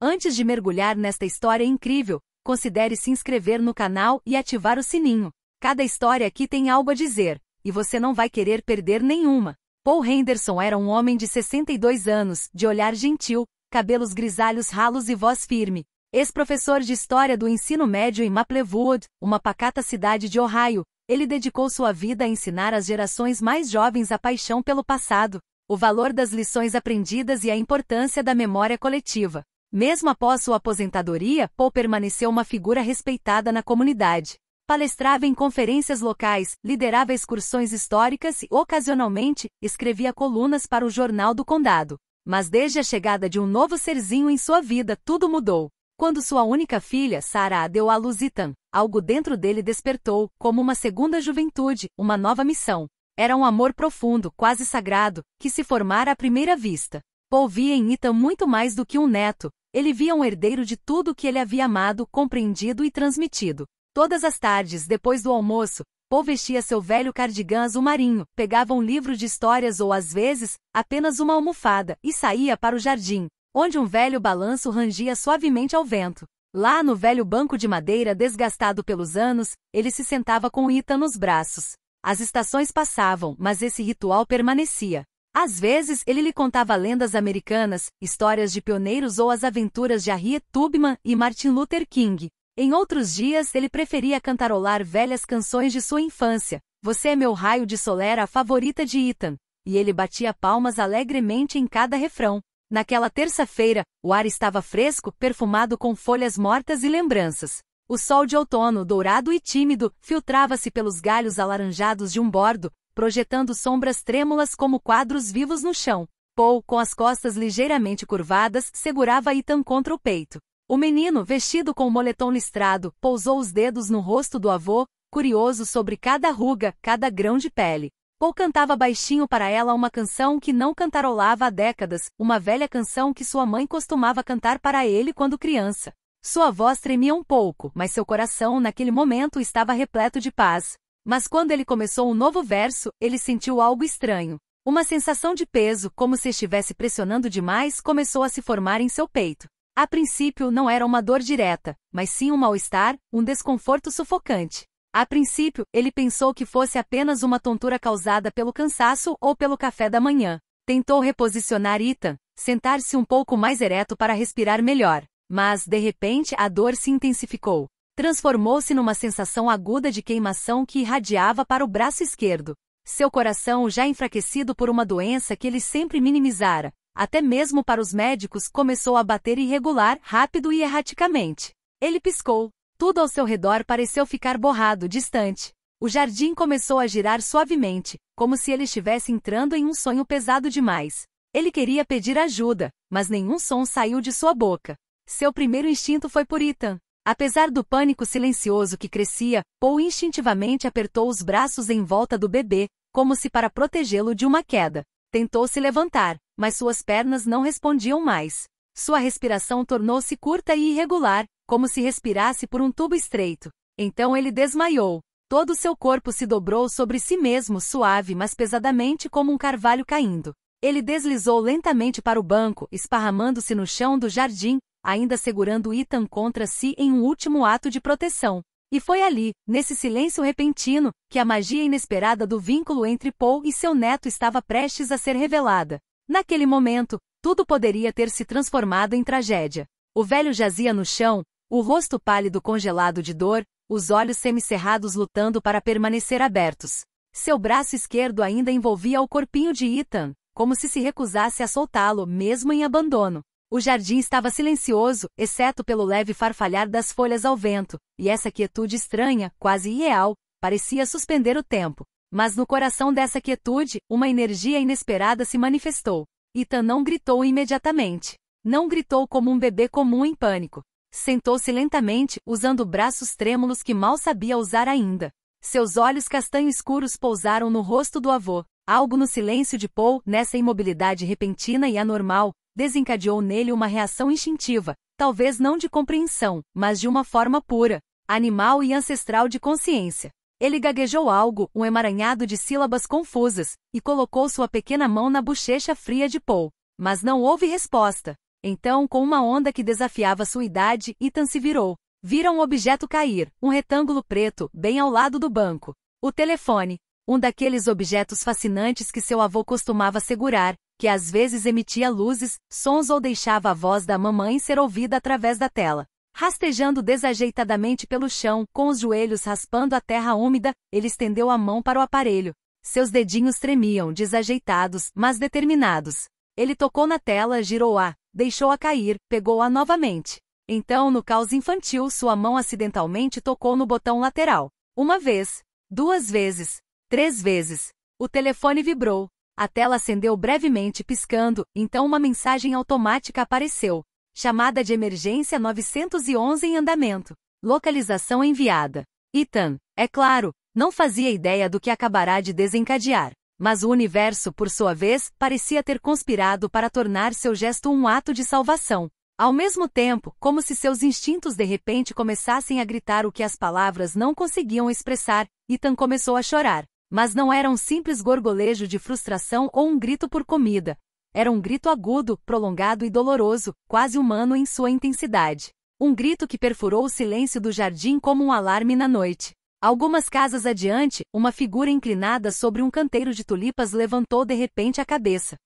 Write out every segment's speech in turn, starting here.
Antes de mergulhar nesta história incrível, considere se inscrever no canal e ativar o sininho. Cada história aqui tem algo a dizer, e você não vai querer perder nenhuma. Paul Henderson era um homem de 62 anos, de olhar gentil, cabelos grisalhos ralos e voz firme. Ex-professor de História do Ensino Médio em Maplewood, uma pacata cidade de Ohio, ele dedicou sua vida a ensinar às gerações mais jovens a paixão pelo passado, o valor das lições aprendidas e a importância da memória coletiva. Mesmo após sua aposentadoria, Paul permaneceu uma figura respeitada na comunidade. Palestrava em conferências locais, liderava excursões históricas e, ocasionalmente, escrevia colunas para o Jornal do Condado. Mas desde a chegada de um novo serzinho em sua vida, tudo mudou. Quando sua única filha, Sarah, deu à luz Ethan, algo dentro dele despertou, como uma segunda juventude, uma nova missão. Era um amor profundo, quase sagrado, que se formara à primeira vista. Paul via em Ethan muito mais do que um neto. Ele via um herdeiro de tudo que ele havia amado, compreendido e transmitido. Todas as tardes, depois do almoço, Paul vestia seu velho cardigã azul marinho, pegava um livro de histórias ou, às vezes, apenas uma almofada, e saía para o jardim, onde um velho balanço rangia suavemente ao vento. Lá no velho banco de madeira desgastado pelos anos, ele se sentava com Ethan nos braços. As estações passavam, mas esse ritual permanecia. Às vezes ele lhe contava lendas americanas, histórias de pioneiros ou as aventuras de Harriet Tubman e Martin Luther King. Em outros dias ele preferia cantarolar velhas canções de sua infância. Você é meu raio de sol era a favorita de Ethan. E ele batia palmas alegremente em cada refrão. Naquela terça-feira, o ar estava fresco, perfumado com folhas mortas e lembranças. O sol de outono, dourado e tímido, filtrava-se pelos galhos alaranjados de um bordo, projetando sombras trêmulas como quadros vivos no chão. Paul, com as costas ligeiramente curvadas, segurava Ethan contra o peito. O menino, vestido com um moletom listrado, pousou os dedos no rosto do avô, curioso sobre cada ruga, cada grão de pele. Paul cantava baixinho para ela uma canção que não cantarolava há décadas, uma velha canção que sua mãe costumava cantar para ele quando criança. Sua voz tremia um pouco, mas seu coração naquele momento estava repleto de paz. Mas quando ele começou um novo verso, ele sentiu algo estranho. Uma sensação de peso, como se estivesse pressionando demais, começou a se formar em seu peito. A princípio não era uma dor direta, mas sim um mal-estar, um desconforto sufocante. A princípio, ele pensou que fosse apenas uma tontura causada pelo cansaço ou pelo café da manhã. Tentou reposicionar Ethan, sentar-se um pouco mais ereto para respirar melhor. Mas, de repente, a dor se intensificou. Transformou-se numa sensação aguda de queimação que irradiava para o braço esquerdo. Seu coração, já enfraquecido por uma doença que ele sempre minimizara, até mesmo para os médicos, começou a bater irregular, rápido e erraticamente. Ele piscou. Tudo ao seu redor pareceu ficar borrado, distante. O jardim começou a girar suavemente, como se ele estivesse entrando em um sonho pesado demais. Ele queria pedir ajuda, mas nenhum som saiu de sua boca. Seu primeiro instinto foi por Ethan. Apesar do pânico silencioso que crescia, Paul instintivamente apertou os braços em volta do bebê, como se para protegê-lo de uma queda. Tentou se levantar, mas suas pernas não respondiam mais. Sua respiração tornou-se curta e irregular, como se respirasse por um tubo estreito. Então ele desmaiou. Todo seu corpo se dobrou sobre si mesmo, suave mas pesadamente como um carvalho caindo. Ele deslizou lentamente para o banco, esparramando-se no chão do jardim, ainda segurando Ethan contra si em um último ato de proteção. E foi ali, nesse silêncio repentino, que a magia inesperada do vínculo entre Paul e seu neto estava prestes a ser revelada. Naquele momento, tudo poderia ter se transformado em tragédia. O velho jazia no chão, o rosto pálido congelado de dor, os olhos semicerrados lutando para permanecer abertos. Seu braço esquerdo ainda envolvia o corpinho de Ethan, como se recusasse a soltá-lo, mesmo em abandono. O jardim estava silencioso, exceto pelo leve farfalhar das folhas ao vento, e essa quietude estranha, quase irreal, parecia suspender o tempo. Mas no coração dessa quietude, uma energia inesperada se manifestou. Ethan não gritou imediatamente. Não gritou como um bebê comum em pânico. Sentou-se lentamente, usando braços trêmulos que mal sabia usar ainda. Seus olhos castanho escuros pousaram no rosto do avô. Algo no silêncio de Paul, nessa imobilidade repentina e anormal, desencadeou nele uma reação instintiva, talvez não de compreensão, mas de uma forma pura, animal e ancestral de consciência. Ele gaguejou algo, um emaranhado de sílabas confusas, e colocou sua pequena mão na bochecha fria de Paul. Mas não houve resposta. Então, com uma onda que desafiava sua idade, Ethan se virou. Vira um objeto cair, um retângulo preto, bem ao lado do banco. O telefone. Um daqueles objetos fascinantes que seu avô costumava segurar, que às vezes emitia luzes, sons ou deixava a voz da mamãe ser ouvida através da tela. Rastejando desajeitadamente pelo chão, com os joelhos raspando a terra úmida, ele estendeu a mão para o aparelho. Seus dedinhos tremiam, desajeitados, mas determinados. Ele tocou na tela, girou-a, deixou-a cair, pegou-a novamente. Então, no caos infantil, sua mão acidentalmente tocou no botão lateral. Uma vez, 2 vezes, 3 vezes. O telefone vibrou. A tela acendeu brevemente piscando, então uma mensagem automática apareceu. Chamada de emergência 911 em andamento. Localização enviada. Ethan, é claro, não fazia ideia do que acabará de desencadear. Mas o universo, por sua vez, parecia ter conspirado para tornar seu gesto um ato de salvação. Ao mesmo tempo, como se seus instintos de repente começassem a gritar o que as palavras não conseguiam expressar, Ethan começou a chorar. Mas não era um simples gorgolejo de frustração ou um grito por comida. Era um grito agudo, prolongado e doloroso, quase humano em sua intensidade. Um grito que perfurou o silêncio do jardim como um alarme na noite. Algumas casas adiante, uma figura inclinada sobre um canteiro de tulipas levantou de repente a cabeça.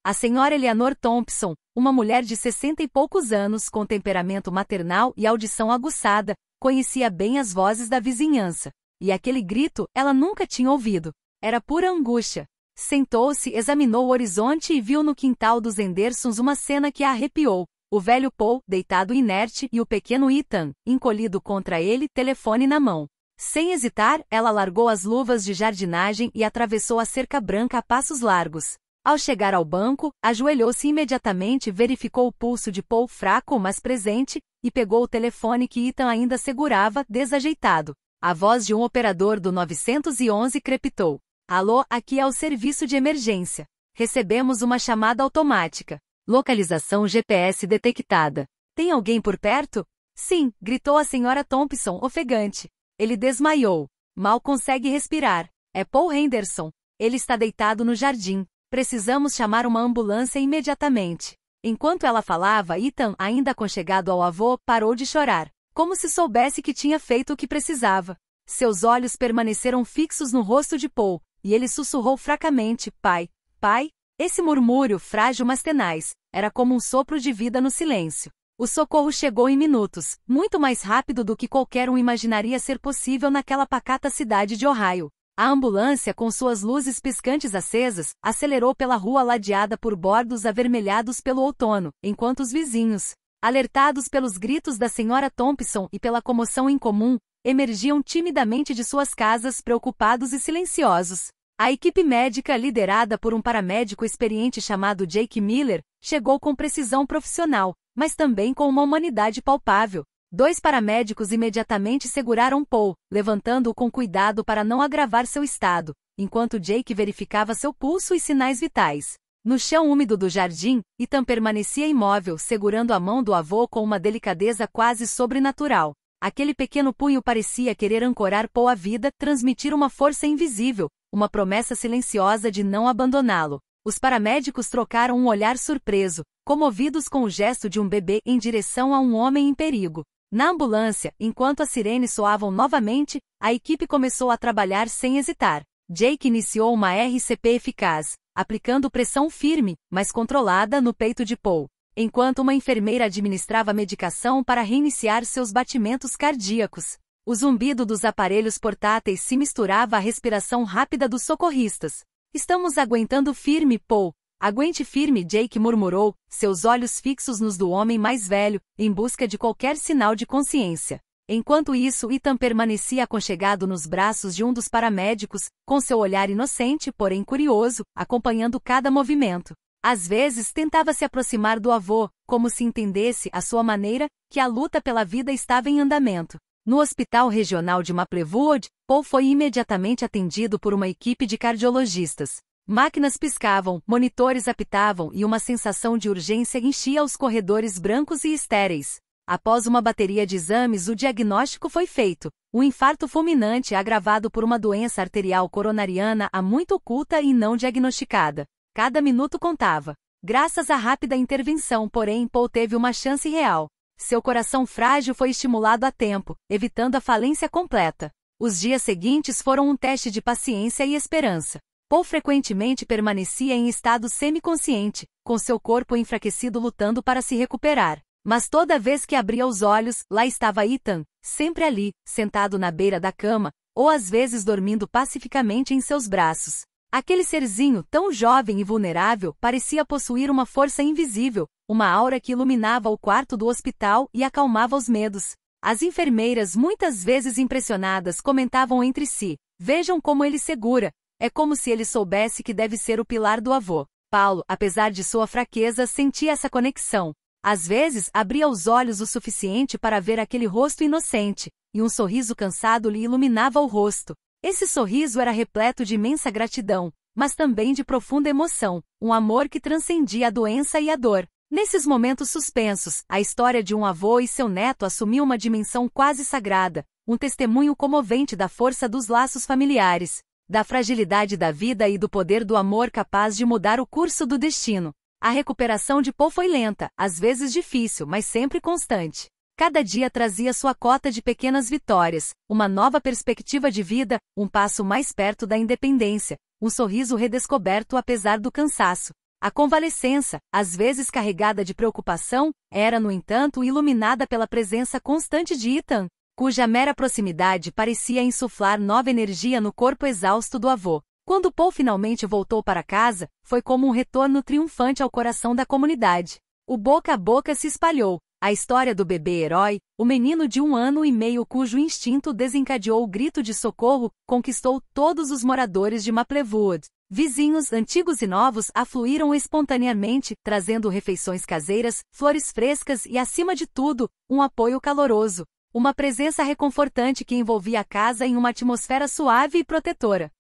A senhora Eleanor Thompson, uma mulher de 60 e poucos anos com temperamento maternal e audição aguçada, conhecia bem as vozes da vizinhança. E aquele grito, ela nunca tinha ouvido. Era pura angústia. Sentou-se, examinou o horizonte e viu no quintal dos Hendersons uma cena que a arrepiou. O velho Paul, deitado inerte, e o pequeno Ethan, encolhido contra ele, telefone na mão. Sem hesitar, ela largou as luvas de jardinagem e atravessou a cerca branca a passos largos. Ao chegar ao banco, ajoelhou-se imediatamente, verificou o pulso de Paul fraco mas presente, e pegou o telefone que Ethan ainda segurava, desajeitado. A voz de um operador do 911 crepitou. Alô, aqui é o serviço de emergência. Recebemos uma chamada automática. Localização GPS detectada. Tem alguém por perto? Sim, gritou a senhora Thompson, ofegante. Ele desmaiou. Mal consegue respirar. É Paul Henderson. Ele está deitado no jardim. Precisamos chamar uma ambulância imediatamente. Enquanto ela falava, Ethan, ainda aconchegado ao avô, parou de chorar. Como se soubesse que tinha feito o que precisava. Seus olhos permaneceram fixos no rosto de Paul, e ele sussurrou fracamente, pai, pai. Esse murmúrio, frágil mas tenaz, era como um sopro de vida no silêncio. O socorro chegou em minutos, muito mais rápido do que qualquer um imaginaria ser possível naquela pacata cidade de Ohio. A ambulância, com suas luzes piscantes acesas, acelerou pela rua ladeada por bordos avermelhados pelo outono, enquanto os vizinhos, alertados pelos gritos da senhora Thompson e pela comoção incomum, emergiam timidamente de suas casas preocupados e silenciosos. A equipe médica, liderada por um paramédico experiente chamado Jake Miller, chegou com precisão profissional, mas também com uma humanidade palpável. 2 paramédicos imediatamente seguraram Paul, levantando-o com cuidado para não agravar seu estado, enquanto Jake verificava seu pulso e sinais vitais. No chão úmido do jardim, Ethan permanecia imóvel, segurando a mão do avô com uma delicadeza quase sobrenatural. Aquele pequeno punho parecia querer ancorar Paul à vida, transmitir uma força invisível, uma promessa silenciosa de não abandoná-lo. Os paramédicos trocaram um olhar surpreso, comovidos com o gesto de um bebê em direção a um homem em perigo. Na ambulância, enquanto as sirenes soavam novamente, a equipe começou a trabalhar sem hesitar. Jake iniciou uma RCP eficaz, aplicando pressão firme, mas controlada no peito de Paul, enquanto uma enfermeira administrava medicação para reiniciar seus batimentos cardíacos. O zumbido dos aparelhos portáteis se misturava à respiração rápida dos socorristas. Estamos aguentando firme, Paul. Aguente firme, Jake murmurou, seus olhos fixos nos do homem mais velho, em busca de qualquer sinal de consciência. Enquanto isso, Ethan permanecia aconchegado nos braços de um dos paramédicos, com seu olhar inocente, porém curioso, acompanhando cada movimento. Às vezes tentava se aproximar do avô, como se entendesse, à sua maneira, que a luta pela vida estava em andamento. No Hospital Regional de Maplewood, Paul foi imediatamente atendido por uma equipe de cardiologistas. Máquinas piscavam, monitores apitavam e uma sensação de urgência enchia os corredores brancos e estéreis. Após uma bateria de exames, o diagnóstico foi feito: um infarto fulminante agravado por uma doença arterial coronariana há muito oculta e não diagnosticada. Cada minuto contava. Graças à rápida intervenção, porém, Paul teve uma chance real. Seu coração frágil foi estimulado a tempo, evitando a falência completa. Os dias seguintes foram um teste de paciência e esperança. Paul frequentemente permanecia em estado semiconsciente, com seu corpo enfraquecido lutando para se recuperar. Mas toda vez que abria os olhos, lá estava Ethan, sempre ali, sentado na beira da cama, ou às vezes dormindo pacificamente em seus braços. Aquele serzinho tão jovem e vulnerável parecia possuir uma força invisível, uma aura que iluminava o quarto do hospital e acalmava os medos. As enfermeiras, muitas vezes impressionadas, comentavam entre si: vejam como ele segura, é como se ele soubesse que deve ser o pilar do avô. Paulo, apesar de sua fraqueza, sentia essa conexão. Às vezes, abria os olhos o suficiente para ver aquele rosto inocente, e um sorriso cansado lhe iluminava o rosto. Esse sorriso era repleto de imensa gratidão, mas também de profunda emoção, um amor que transcendia a doença e a dor. Nesses momentos suspensos, a história de um avô e seu neto assumiu uma dimensão quase sagrada, um testemunho comovente da força dos laços familiares, da fragilidade da vida e do poder do amor capaz de mudar o curso do destino. A recuperação de Paul foi lenta, às vezes difícil, mas sempre constante. Cada dia trazia sua cota de pequenas vitórias, uma nova perspectiva de vida, um passo mais perto da independência, um sorriso redescoberto apesar do cansaço. A convalescença, às vezes carregada de preocupação, era, no entanto, iluminada pela presença constante de Ethan, cuja mera proximidade parecia insuflar nova energia no corpo exausto do avô. Quando Paul finalmente voltou para casa, foi como um retorno triunfante ao coração da comunidade. O boca a boca se espalhou. A história do bebê herói, o menino de 1 ano e meio cujo instinto desencadeou o grito de socorro, conquistou todos os moradores de Maplewood. Vizinhos antigos e novos afluíram espontaneamente, trazendo refeições caseiras, flores frescas e, acima de tudo, um apoio caloroso. Uma presença reconfortante que envolvia a casa em uma atmosfera suave e protetora.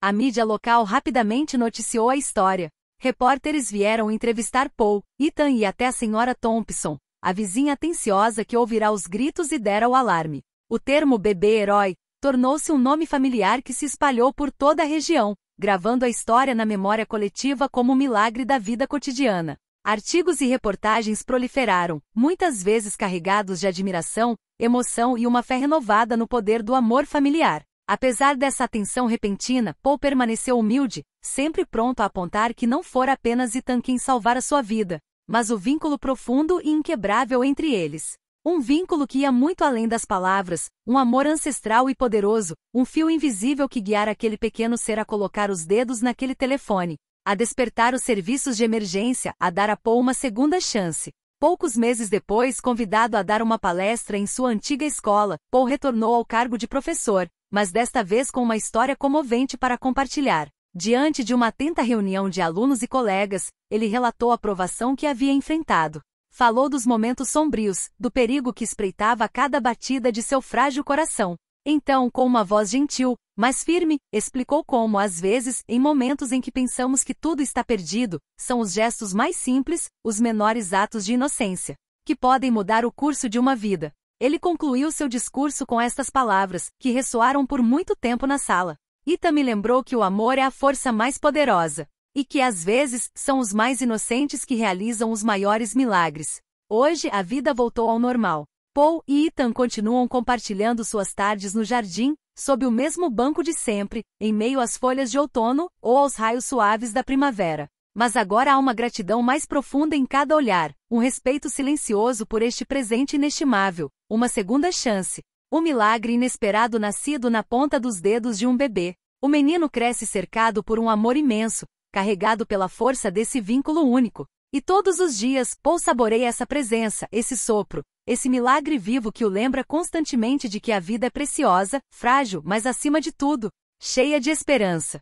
A mídia local rapidamente noticiou a história. Repórteres vieram entrevistar Paul, Ethan e até a senhora Thompson, a vizinha atenciosa que ouvirá os gritos e dera o alarme. O termo bebê-herói tornou-se um nome familiar que se espalhou por toda a região, gravando a história na memória coletiva como um milagre da vida cotidiana. Artigos e reportagens proliferaram, muitas vezes carregados de admiração, emoção e uma fé renovada no poder do amor familiar. Apesar dessa atenção repentina, Paul permaneceu humilde, sempre pronto a apontar que não fora apenas Ethan quem salvara sua vida, mas o vínculo profundo e inquebrável entre eles. Um vínculo que ia muito além das palavras, um amor ancestral e poderoso, um fio invisível que guiara aquele pequeno ser a colocar os dedos naquele telefone, a despertar os serviços de emergência, a dar a Paul uma segunda chance. Poucos meses depois, convidado a dar uma palestra em sua antiga escola, Paul retornou ao cargo de professor, mas desta vez com uma história comovente para compartilhar. Diante de uma atenta reunião de alunos e colegas, ele relatou a provação que havia enfrentado. Falou dos momentos sombrios, do perigo que espreitava a cada batida de seu frágil coração. Então, com uma voz gentil, mas firme, explicou como, às vezes, em momentos em que pensamos que tudo está perdido, são os gestos mais simples, os menores atos de inocência, que podem mudar o curso de uma vida. Ele concluiu seu discurso com estas palavras, que ressoaram por muito tempo na sala. Ethan me lembrou que o amor é a força mais poderosa, e que às vezes são os mais inocentes que realizam os maiores milagres. Hoje a vida voltou ao normal. Paul e Ethan continuam compartilhando suas tardes no jardim, sob o mesmo banco de sempre, em meio às folhas de outono ou aos raios suaves da primavera. Mas agora há uma gratidão mais profunda em cada olhar, um respeito silencioso por este presente inestimável, uma segunda chance. Um milagre inesperado nascido na ponta dos dedos de um bebê. O menino cresce cercado por um amor imenso, carregado pela força desse vínculo único. E todos os dias, Paul saboreia essa presença, esse sopro, esse milagre vivo que o lembra constantemente de que a vida é preciosa, frágil, mas acima de tudo, cheia de esperança.